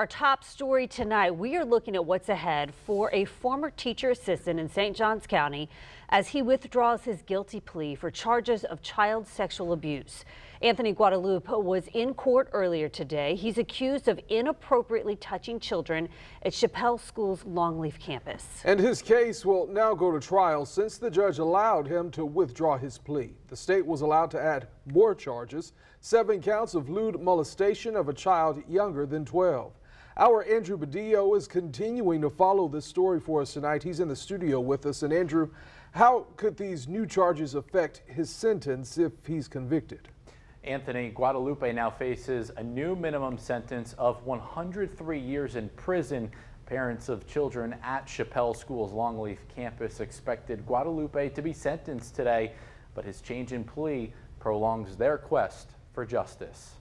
Our top story tonight, we are looking at what's ahead for a former teacher assistant in St. Johns County as he withdraws his guilty plea for charges of child sexual abuse. Anthony Guadalupe was in court earlier today. He's accused of inappropriately touching children at Chappelle Schools' Longleaf campus. And his case will now go to trial since the judge allowed him to withdraw his plea. The state was allowed to add more charges, 7 counts of lewd molestation of a child younger than 12. Our Andrew Badillo is continuing to follow this story for us tonight. He's in the studio with us. And Andrew, how could these new charges affect his sentence if he's convicted? Anthony Guadalupe now faces a new minimum sentence of 103 years in prison. Parents of children at Chappelle Schools' Longleaf campus expected Guadalupe to be sentenced today, but his change in plea prolongs their quest for justice.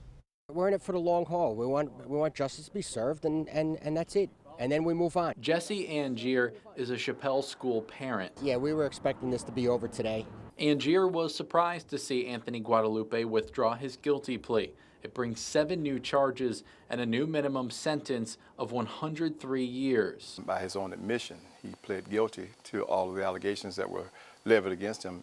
We're in it for the long haul. We want justice to be served, and that's it. And then we move on. Jesse Angier is a Chappelle School parent. Yeah, we were expecting this to be over today. Angier was surprised to see Anthony Guadalupe withdraw his guilty plea. It brings 7 new charges and a new minimum sentence of 103 years. By his own admission, he pled guilty to all of the allegations that were leveled against him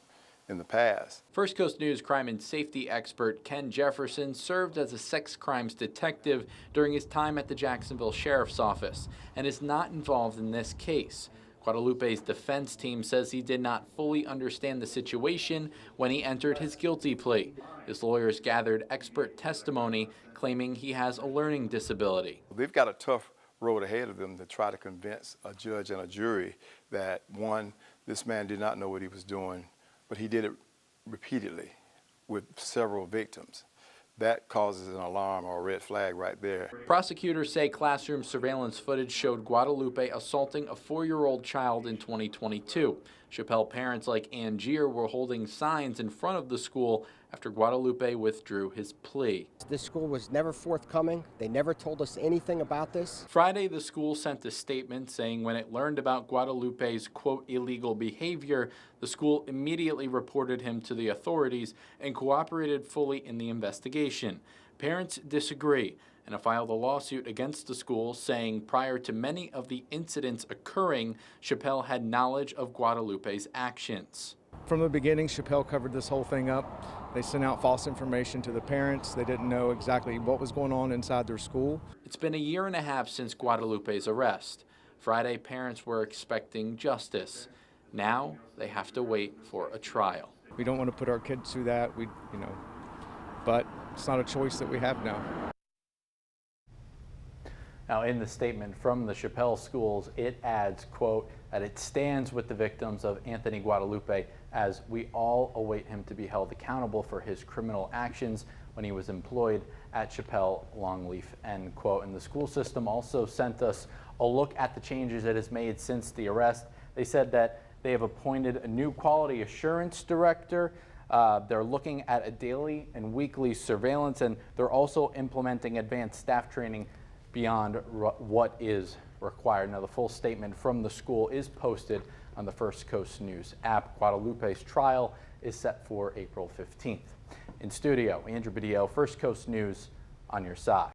in the past. First Coast News crime and safety expert Ken Jefferson served as a sex crimes detective during his time at the Jacksonville Sheriff's Office and is not involved in this case. Guadalupe's defense team says he did not fully understand the situation when he entered his guilty plea. His lawyers gathered expert testimony claiming he has a learning disability. They've got a tough road ahead of them to try to convince a judge and a jury that, one, this man did not know what he was doing, but he did it repeatedly with several victims. That causes an alarm or a red flag right there. Prosecutors say classroom surveillance footage showed Guadalupe assaulting a 4-year-old child in 2022. Chappelle parents like Angier were holding signs in front of the school after Guadalupe withdrew his plea. This school was never forthcoming. They never told us anything about this. Friday, the school sent a statement saying when it learned about Guadalupe's, quote, illegal behavior, the school immediately reported him to the authorities and cooperated fully in the investigation. Parents disagree and have filed a lawsuit against the school saying prior to many of the incidents occurring, Chappelle had knowledge of Guadalupe's actions. From the beginning, Chappelle covered this whole thing up. They sent out false information to the parents. They didn't know exactly what was going on inside their school. It's been a year and a half since Guadalupe's arrest. Friday, parents were expecting justice. Now they have to wait for a trial. We don't want to put our kids through that, but it's not a choice that we have now. Now, in the statement from the Chappelle Schools, it adds, quote, that it stands with the victims of Anthony Guadalupe as we all await him to be held accountable for his criminal actions when he was employed at Chappelle Longleaf, end quote. And the school system also sent us a look at the changes it has made since the arrest. They said that they have appointed a new quality assurance director. They're looking at a daily and weekly surveillance, and they're also implementing advanced staff training beyond what is required. Now, the full statement from the school is posted on the First Coast News app. Guadalupe's trial is set for April 15th. In studio, Andrew Badillo, First Coast News, on your side.